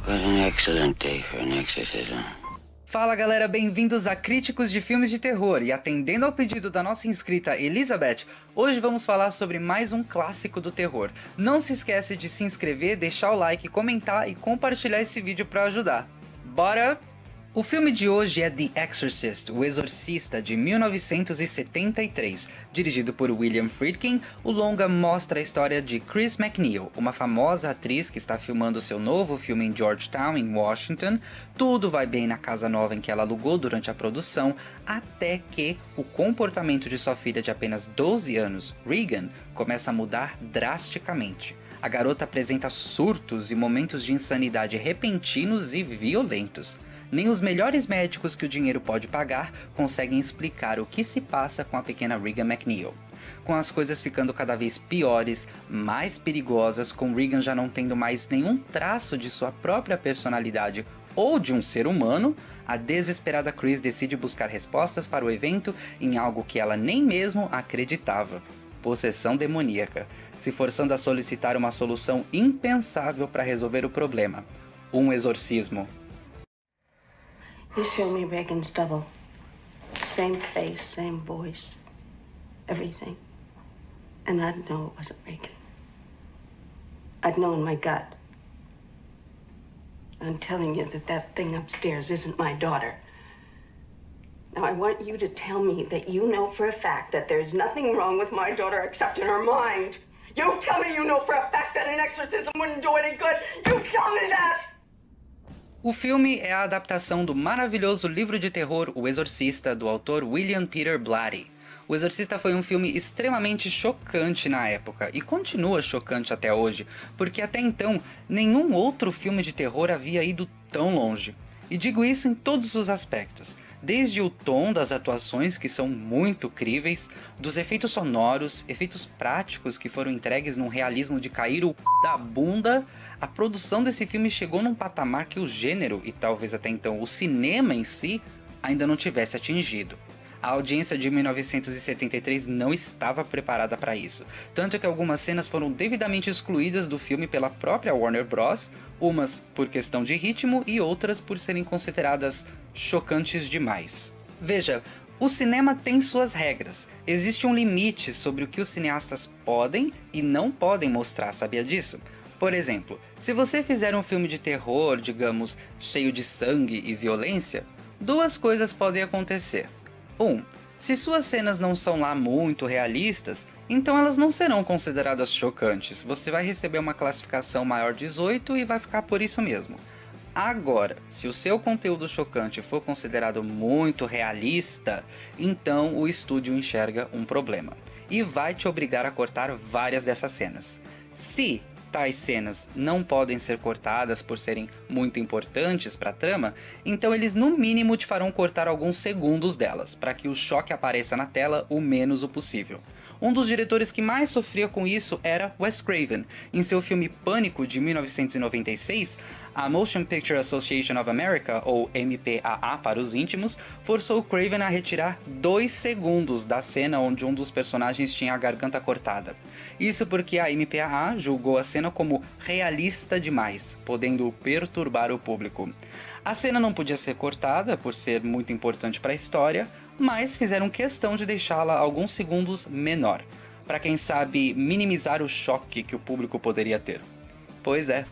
What an excellent day for an exorcism. Fala galera, bem-vindos a Críticos de Filmes de Terror, e atendendo ao pedido da nossa inscrita Elizabeth, hoje vamos falar sobre mais um clássico do terror. Não se esquece de se inscrever, deixar o like, comentar e compartilhar esse vídeo para ajudar. Bora? O filme de hoje é The Exorcist, O Exorcista, de 1973. Dirigido por William Friedkin, o longa mostra a história de Chris MacNeil, uma famosa atriz que está filmando seu novo filme em Georgetown, em Washington. Tudo vai bem na casa nova em que ela alugou durante a produção, até que o comportamento de sua filha de apenas 12 anos, Regan, começa a mudar drasticamente. A garota apresenta surtos e momentos de insanidade repentinos e violentos. Nem os melhores médicos que o dinheiro pode pagar conseguem explicar o que se passa com a pequena Regan MacNeil. Com as coisas ficando cada vez piores, mais perigosas, com Regan já não tendo mais nenhum traço de sua própria personalidade ou de um ser humano, a desesperada Chris decide buscar respostas para o evento em algo que ela nem mesmo acreditava: possessão demoníaca, se forçando a solicitar uma solução impensável para resolver o problema: um exorcismo. You show me Reagan's double. Same face, same voice, everything. And I'd know it wasn't Reagan. I'd know in my gut. I'm telling you that thing upstairs isn't my daughter. Now I want you to tell me that you know for a fact that there's nothing wrong with my daughter except in her mind. You tell me you know for a fact that an exorcism wouldn't do any good. You tell me that! O filme é a adaptação do maravilhoso livro de terror O Exorcista, do autor William Peter Blatty. O Exorcista foi um filme extremamente chocante na época, e continua chocante até hoje, porque até então nenhum outro filme de terror havia ido tão longe. E digo isso em todos os aspectos, desde o tom das atuações, que são muito críveis, dos efeitos sonoros, efeitos práticos que foram entregues num realismo de cair o da bunda. A produção desse filme chegou num patamar que o gênero, e talvez até então o cinema em si, ainda não tivesse atingido. A audiência de 1973 não estava preparada para isso, tanto que algumas cenas foram devidamente excluídas do filme pela própria Warner Bros., umas por questão de ritmo e outras por serem consideradas chocantes demais. Veja, o cinema tem suas regras, existe um limite sobre o que os cineastas podem e não podem mostrar, sabia disso? Por exemplo, se você fizer um filme de terror, digamos, cheio de sangue e violência, duas coisas podem acontecer. 1. Se suas cenas não são lá muito realistas, então elas não serão consideradas chocantes. Você vai receber uma classificação maior 18 e vai ficar por isso mesmo. Agora, se o seu conteúdo chocante for considerado muito realista, então o estúdio enxerga um problema e vai te obrigar a cortar várias dessas cenas. Se tais cenas não podem ser cortadas por serem muito importantes para a trama, então eles no mínimo te farão cortar alguns segundos delas, para que o choque apareça na tela o menos o possível. Um dos diretores que mais sofria com isso era Wes Craven. Em seu filme Pânico, de 1996, a Motion Picture Association of America, ou MPAA para os íntimos, forçou Craven a retirar 2 segundos da cena onde um dos personagens tinha a garganta cortada. Isso porque a MPAA julgou a cena como realista demais, podendo perturbar o público. A cena não podia ser cortada por ser muito importante para a história, mas fizeram questão de deixá-la alguns segundos menor, para quem sabe minimizar o choque que o público poderia ter. Pois é.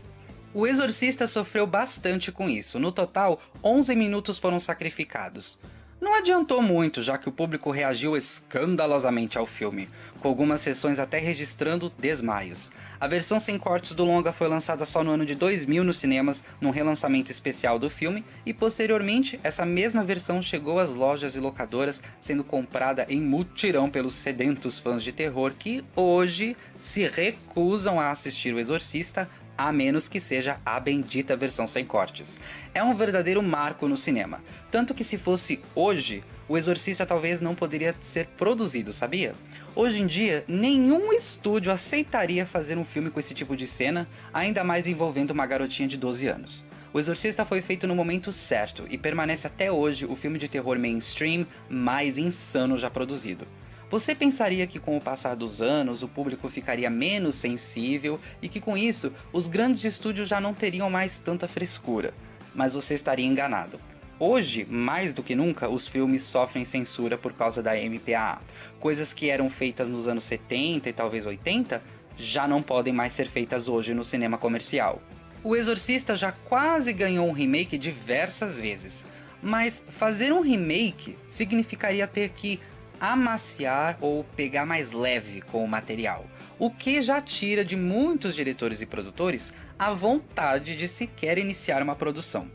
O Exorcista sofreu bastante com isso. No total, 11 minutos foram sacrificados. Não adiantou muito, já que o público reagiu escandalosamente ao filme, com algumas sessões até registrando desmaios. A versão sem cortes do longa foi lançada só no ano de 2000 nos cinemas, num relançamento especial do filme, e posteriormente essa mesma versão chegou às lojas e locadoras, sendo comprada em mutirão pelos sedentos fãs de terror que hoje se recusam a assistir O Exorcista, a menos que seja a bendita versão sem cortes. É um verdadeiro marco no cinema, tanto que se fosse hoje, O Exorcista talvez não poderia ser produzido, sabia? Hoje em dia, nenhum estúdio aceitaria fazer um filme com esse tipo de cena, ainda mais envolvendo uma garotinha de 12 anos. O Exorcista foi feito no momento certo e permanece até hoje o filme de terror mainstream mais insano já produzido. Você pensaria que com o passar dos anos o público ficaria menos sensível e que com isso os grandes estúdios já não teriam mais tanta frescura, mas você estaria enganado. Hoje, mais do que nunca, os filmes sofrem censura por causa da MPAA. Coisas que eram feitas nos anos 70 e talvez 80 já não podem mais ser feitas hoje no cinema comercial. O Exorcista já quase ganhou um remake diversas vezes, mas fazer um remake significaria ter que amaciar ou pegar mais leve com o material, o que já tira de muitos diretores e produtores a vontade de sequer iniciar uma produção.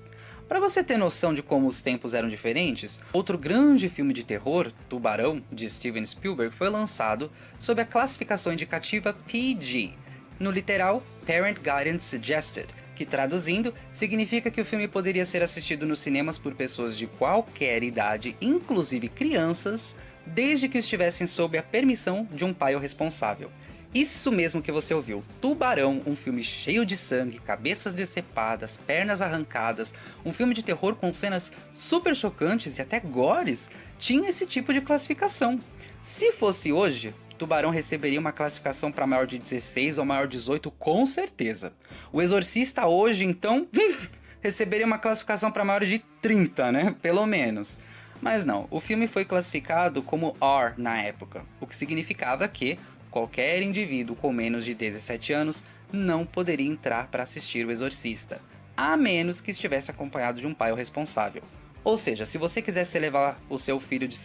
Para você ter noção de como os tempos eram diferentes, outro grande filme de terror, Tubarão, de Steven Spielberg, foi lançado sob a classificação indicativa PG, no literal Parent Guidance Suggested, que traduzindo, significa que o filme poderia ser assistido nos cinemas por pessoas de qualquer idade, inclusive crianças, desde que estivessem sob a permissão de um pai ou responsável. Isso mesmo que você ouviu, Tubarão, um filme cheio de sangue, cabeças decepadas, pernas arrancadas, um filme de terror com cenas super chocantes e até gores, tinha esse tipo de classificação. Se fosse hoje, Tubarão receberia uma classificação para maior de 16 ou maior de 18 com certeza. O Exorcista hoje, então, receberia uma classificação para maior de 30, né? Pelo menos. Mas não, o filme foi classificado como R na época, o que significava que qualquer indivíduo com menos de 17 anos não poderia entrar para assistir O Exorcista, a menos que estivesse acompanhado de um pai ou responsável. Ou seja, se você quisesse levar o seu filho de,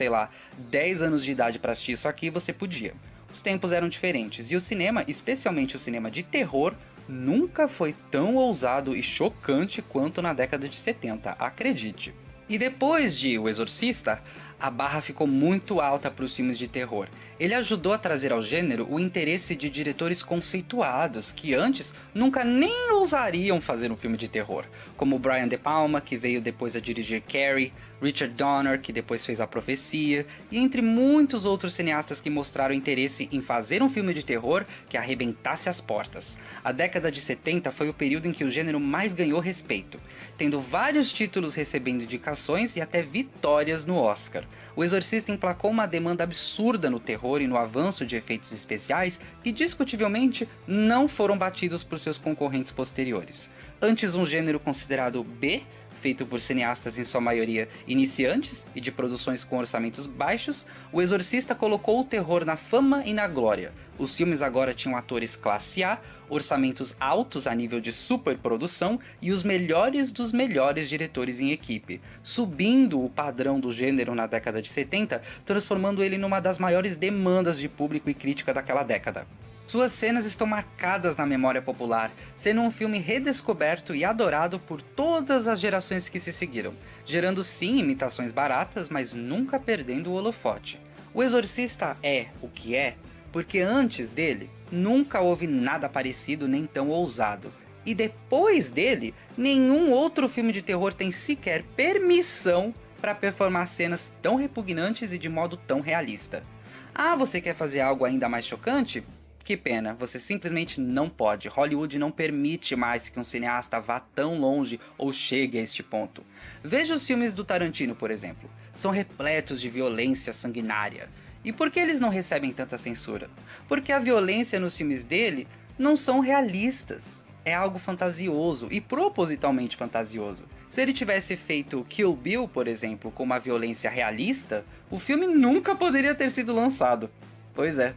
10 anos de idade para assistir isso aqui, você podia. Os tempos eram diferentes e o cinema, especialmente o cinema de terror, nunca foi tão ousado e chocante quanto na década de 70, acredite. E depois de O Exorcista, a barra ficou muito alta para os filmes de terror. Ele ajudou a trazer ao gênero o interesse de diretores conceituados que antes nunca nem ousariam fazer um filme de terror, como Brian De Palma, que veio depois a dirigir Carrie, Richard Donner, que depois fez A Profecia, e entre muitos outros cineastas que mostraram interesse em fazer um filme de terror que arrebentasse as portas. A década de 70 foi o período em que o gênero mais ganhou respeito, tendo vários títulos recebendo indicações e até vitórias no Oscar. O Exorcista emplacou uma demanda absurda no terror e no avanço de efeitos especiais que discutivelmente não foram batidos por seus concorrentes posteriores. Antes um gênero considerado B, feito por cineastas em sua maioria iniciantes e de produções com orçamentos baixos, O Exorcista colocou o terror na fama e na glória. Os filmes agora tinham atores classe A, orçamentos altos a nível de superprodução e os melhores dos melhores diretores em equipe, subindo o padrão do gênero na década de 70, transformando ele numa das maiores demandas de público e crítica daquela década. Suas cenas estão marcadas na memória popular, sendo um filme redescoberto e adorado por todas as gerações que se seguiram, gerando sim imitações baratas, mas nunca perdendo o holofote. O Exorcista é o que é, porque antes dele, nunca houve nada parecido nem tão ousado. E depois dele, nenhum outro filme de terror tem sequer permissão para performar cenas tão repugnantes e de modo tão realista. Ah, você quer fazer algo ainda mais chocante? Que pena, você simplesmente não pode. Hollywood não permite mais que um cineasta vá tão longe ou chegue a este ponto. Veja os filmes do Tarantino, por exemplo. São repletos de violência sanguinária. E por que eles não recebem tanta censura? Porque a violência nos filmes dele não são realistas. É algo fantasioso e propositalmente fantasioso. Se ele tivesse feito Kill Bill, por exemplo, com uma violência realista, o filme nunca poderia ter sido lançado. Pois é.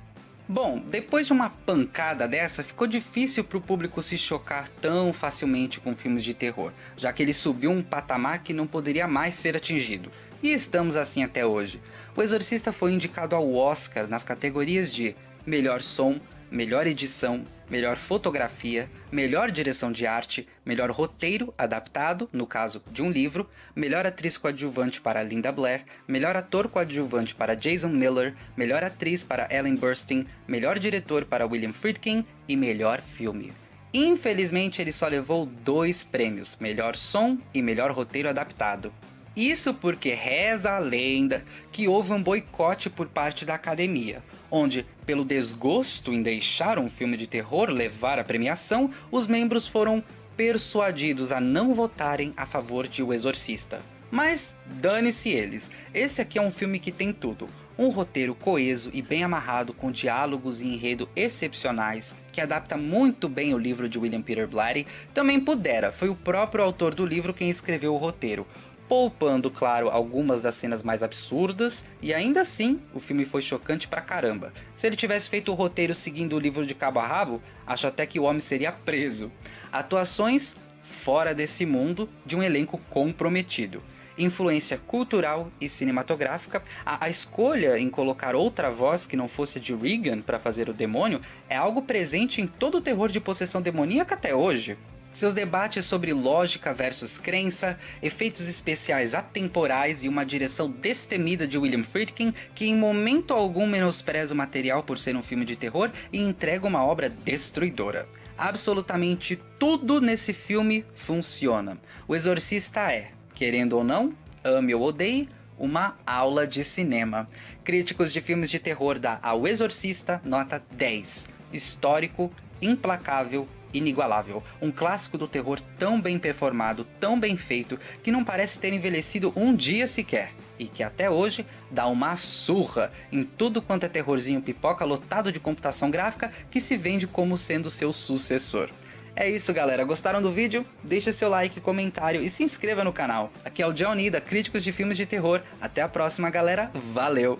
Bom, depois de uma pancada dessa, ficou difícil para o público se chocar tão facilmente com filmes de terror, já que ele subiu um patamar que não poderia mais ser atingido. E estamos assim até hoje. O Exorcista foi indicado ao Oscar nas categorias de Melhor Som, Melhor Edição, Melhor Fotografia, Melhor Direção de Arte, Melhor Roteiro Adaptado, no caso de um livro, Melhor Atriz Coadjuvante para Linda Blair, Melhor Ator Coadjuvante para Jason Miller, Melhor Atriz para Ellen Burstyn, Melhor Diretor para William Friedkin e Melhor Filme. Infelizmente ele só levou 2 prêmios, Melhor Som e Melhor Roteiro Adaptado. Isso porque reza a lenda que houve um boicote por parte da academia, onde, pelo desgosto em deixar um filme de terror levar a premiação, os membros foram persuadidos a não votarem a favor de O Exorcista. Mas dane-se eles, esse aqui é um filme que tem tudo: Um roteiro coeso e bem amarrado, com diálogos e enredo excepcionais, que adapta muito bem o livro de William Peter Blatty, também pudera. Foi o próprio autor do livro quem escreveu o roteiro, poupando, claro, algumas das cenas mais absurdas, e ainda assim, o filme foi chocante pra caramba. Se ele tivesse feito o roteiro seguindo o livro de cabo a rabo, acho até que o homem seria preso. Atuações fora desse mundo, de um elenco comprometido. Influência cultural e cinematográfica, a escolha em colocar outra voz que não fosse de Regan para fazer o demônio é algo presente em todo o terror de possessão demoníaca até hoje. Seus debates sobre lógica versus crença, efeitos especiais atemporais e uma direção destemida de William Friedkin, que em momento algum menospreza o material por ser um filme de terror e entrega uma obra destruidora. Absolutamente tudo nesse filme funciona. O Exorcista é, querendo ou não, ame ou odeie, uma aula de cinema. Críticos de filmes de terror dá ao Exorcista nota 10. Histórico, implacável, inigualável. Um clássico do terror tão bem performado, tão bem feito, que não parece ter envelhecido um dia sequer. E que até hoje dá uma surra em tudo quanto é terrorzinho pipoca lotado de computação gráfica que se vende como sendo seu sucessor. É isso, galera. Gostaram do vídeo? Deixe seu like, comentário e se inscreva no canal. Aqui é o Johnny da Críticos de Filmes de Terror. Até a próxima, galera. Valeu!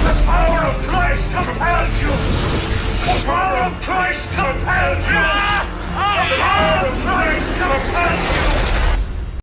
The power of Christ compels you! The power of Christ compels you! The power of Christ compels you!